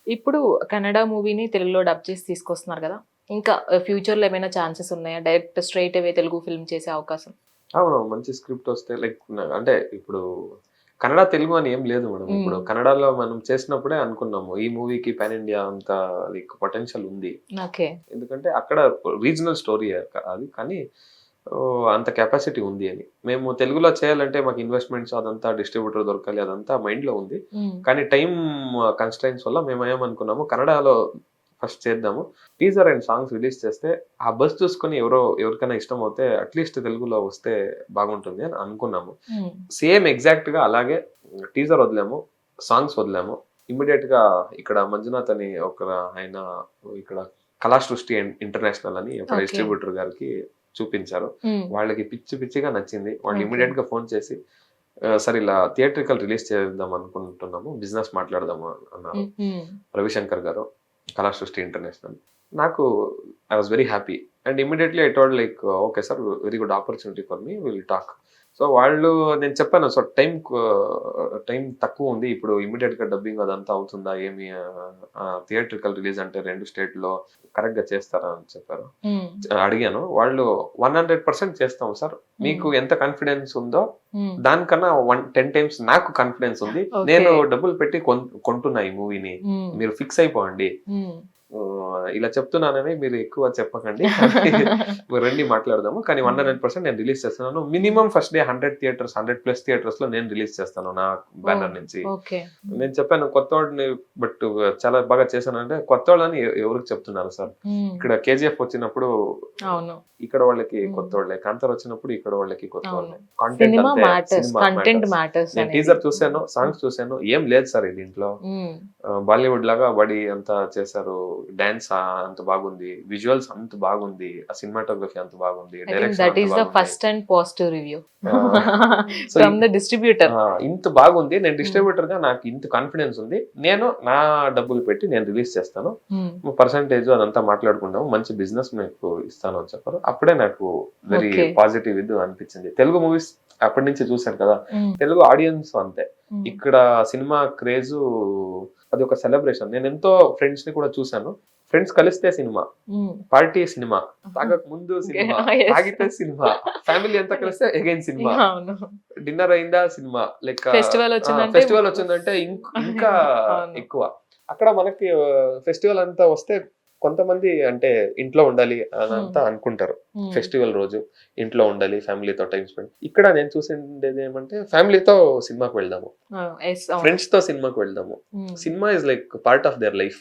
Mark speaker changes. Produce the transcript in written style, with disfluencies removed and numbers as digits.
Speaker 1: ఇప్పుడు కన్నడ మూవీని తెలుగులో డబ్ చేసి తీసుకొస్తున్నారు కదా! ఇంకా ఫ్యూచర్‌లో ఏమైనా ఛాన్సెస్ ఉన్నాయా? డైరెక్ట్ స్ట్రెయిట్ అవే తెలుగు ఫిల్మ్ చేసే అవకాశం?
Speaker 2: అవును. మంచి స్క్రిప్ట్ వస్తే లైక్ అంటే ఇప్పుడు కన్నడ, తెలుగు అని ఏం లేదు మేడం. ఇప్పుడు
Speaker 1: హ్మ్.
Speaker 2: కన్నడలో మనం చేసినప్పుడే అనుకున్నాము. ఈ మూవీకి పాన్ ఇండియా అంత లైక్ పొటెన్షియల్ ఉంది.
Speaker 1: ఓకే.
Speaker 2: ఎందుకంటే అక్కడ రీజనల్ స్టోరీయే అది. కానీ అంత కెపాసిటీ ఉంది అని. మేము తెలుగులో చేయాలంటే మాకు ఇన్వెస్ట్‌మెంట్స్ అదంతా డిస్ట్రిబ్యూటర్ దొరకాలి అదంతా మైండ్‌లో ఉంది.
Speaker 1: హ్మ్.
Speaker 2: కానీ టైమ్ కన్‌స్ట్రెయింట్స్ వల్ల మేమేమనుకున్నాము కన్నడలో ఫస్ట్ చేద్దాము. టీజర్ అండ్ సాంగ్స్ రిలీజ్ చేస్తే ఆ బజ్ చూసుకొని ఎవరికైనా ఇష్టమవుతే అట్‌లీస్ట్ తెలుగులో వస్తే బాగుంటుంది అని అనుకున్నాము.
Speaker 1: హ్మ్.
Speaker 2: సేమ్ ఎగ్జాక్ట్‌గా అలాగే టీజర్ వదిలాము. సాంగ్స్ వదిలాము. ఇమ్మీడియేట్‌గా ఇక్కడ మంజునాథ్ అని ఆయన ఇక్కడ కళాసృష్టి ఇంటర్నేషనల్ అని ఒక
Speaker 1: ఓకే.
Speaker 2: డిస్ట్రిబ్యూటర్ గారికి చూపించారు.
Speaker 1: హ్మ్.
Speaker 2: వాళ్ళకి పిచ్చి పిచ్చిగా నచ్చింది. వాళ్ళు
Speaker 1: ఓకే.
Speaker 2: ఇమ్మీడియేట్‌గా ఫోన్ చేసి "సార్ ఇలా థియేట్రికల్ రిలీజ్ చేద్దాం అనుకుంటున్నాము. బిజినెస్ మాట్లాడదాము" అన్నారు.
Speaker 1: హ్మ్. హ్మ్.
Speaker 2: రవిశంకర్ గారు, కళాసృష్టి ఇంటర్నేషనల్. నాకు I was very happy. And immediately I told like "okay sir, very good opportunity for me. Will talk." So వాళ్ళు నేను చెప్పాను. సో టైం తక్కువ ఉంది. ఇప్పుడు ఇమ్మీడియేట్‌గా డబ్బింగ్ అదంతా అవుతుందా? ఏమి థియేట్రికల్ రిలీజ్ అంటే 2 స్టేట్‌లో కరెక్ట్‌గా చేస్తారా అని చెప్పారు.
Speaker 1: హ్మ్.
Speaker 2: అడిగాను. వాళ్ళు 100% చేస్తాం సార్.
Speaker 1: హ్మ్.
Speaker 2: మీకు ఎంత కాన్ఫిడెన్స్ ఉందో
Speaker 1: హ్మ్.
Speaker 2: దానికన్నా 10 టైమ్స్ నాకు కాన్ఫిడెన్స్ ఉంది.
Speaker 1: ఓకే.
Speaker 2: నేను డబ్బులు పెట్టి కొంటున్నా ఈ మూవీని.
Speaker 1: హ్మ్.
Speaker 2: మీరు ఫిక్స్ అయిపోండి.
Speaker 1: హ్మ్.
Speaker 2: ఇలా చెప్తున్నానని మీరు ఎక్కువ చెప్పకండి. మీరు రండి మాట్లాడదాము. కానీ
Speaker 1: హ్మ్.
Speaker 2: 100% నేను రిలీజ్ చేస్తున్నాను. మినిమమ్ ఫస్ట్ డే 100 థియేటర్స్, 100+ థియేటర్స్‌లో నేను రిలీజ్ చేస్తాను నా
Speaker 1: ఓహ్!
Speaker 2: బ్యానర్ నుంచి.
Speaker 1: ఓకే.
Speaker 2: నేను చెప్పాను కొత్తోడిని బట్ చాలా బాగా చేశానంటే కొత్తోళ్ళని ఎవరికి చెప్తున్నారు సార్?
Speaker 1: హ్మ్.
Speaker 2: ఇక్కడ 'కేజీఎఫ్' వచ్చినప్పుడు
Speaker 1: అవును.
Speaker 2: ఇక్కడ వాళ్ళకి
Speaker 1: హ్మ్.
Speaker 2: కొత్తోళ్ళే. 'కాంతార' వచ్చినప్పుడు ఇక్కడ వాళ్ళకి కొత్తోళ్ళే.
Speaker 1: అవును.
Speaker 2: కంటెంట్
Speaker 1: సినిమా
Speaker 2: అంతే.
Speaker 1: Matters.
Speaker 2: Cinema
Speaker 1: content
Speaker 2: matters.
Speaker 1: Matters
Speaker 2: నేను
Speaker 1: అనేది.
Speaker 2: టీజర్ చూసాను,
Speaker 1: హ్మ్.
Speaker 2: సాంగ్స్ చూసాను. ఏం లేదు సార్ దీంట్లో.
Speaker 1: హ్మ్.
Speaker 2: బాలీవుడ్ లాగా బడి అంతా చేశారు. డాన్స్ అంత బాగుంది. విజువల్స్ అంత బాగుంది. ఆ సినిమాటోగ్రఫీ అంత బాగుంది.
Speaker 1: ఐ థింక్
Speaker 2: డైరెక్షన్
Speaker 1: దట్
Speaker 2: అంత
Speaker 1: ఈస్ ద
Speaker 2: బాగుంది.
Speaker 1: ఫస్ట్ అండ్ పాజిటివ్ రివ్యూ
Speaker 2: ఆహ్, సో,
Speaker 1: ఫ్రమ్ ద డిస్ట్రిబ్యూటర్.
Speaker 2: ఇంత బాగుంది. నేను
Speaker 1: హ్మ్.
Speaker 2: డిస్ట్రిబ్యూటర్‌గా నాకు ఇంత కాన్ఫిడెన్స్ ఉంది. నేను నా డబ్బులు పెట్టి నేను రిలీజ్ చేస్తాను.
Speaker 1: హ్మ్.
Speaker 2: పర్సెంటేజ్ అదంతా మాట్లాడుకుందాం. మంచి బిజినెస్ మీకు ఇస్తాను అని చెప్పారు. అప్పుడే నాకు వెరీ
Speaker 1: ఓకే.
Speaker 2: పాజిటివ్ ఇది అనిపించింది. తెలుగు మూవీస్ అప్పటి నుంచి చూసాను కదా!
Speaker 1: హ్మ్.
Speaker 2: తెలుగు ఆడియన్స్ అంతే.
Speaker 1: హ్మ్.
Speaker 2: ఇక్కడ సినిమా క్రేజు అదొక సెలబ్రేషన్. నేనెంతో ఫ్రెండ్స్‌ని కూడా చూసాను. ఫ్రెండ్స్ కలిస్తే సినిమా,
Speaker 1: హ్మ్.
Speaker 2: పార్టీ సినిమా, తాగక ముందు సినిమా,
Speaker 1: యెస్.
Speaker 2: తాగితే సినిమా, ఫ్యామిలీ అంతా కలిస్తే అగైన్ సినిమా.
Speaker 1: అవును.
Speaker 2: డిన్నర్ అయిందా సినిమా. లైక్
Speaker 1: ఫెస్టివల్ వచ్చిందంటే
Speaker 2: ఫెస్టివల్ వచ్చిందంటే ఇంకా
Speaker 1: అవును.
Speaker 2: ఎక్కువ. అక్కడ మనకి ఫెస్టివల్ అంతా వస్తే కొంతమంది అంటే ఇంట్లో ఉండాలి
Speaker 1: హ్మ్.
Speaker 2: అనంతా అనుకుంటారు.
Speaker 1: హ్మ్.
Speaker 2: ఫెస్టివల్ రోజు ఇంట్లో ఉండాలి, ఫ్యామిలీతో టైమ్ స్పెండ్. ఇక్కడ నేను చూసిండేది ఏమంటే ఫ్యామిలీతో సినిమాకి వెళ్దాము.
Speaker 1: ఆ! యెస్. అవును.
Speaker 2: ఫ్రెండ్స్‌తో సినిమాకి వెళ్దాము.
Speaker 1: హ్మ్.
Speaker 2: Cinema is like part of their life.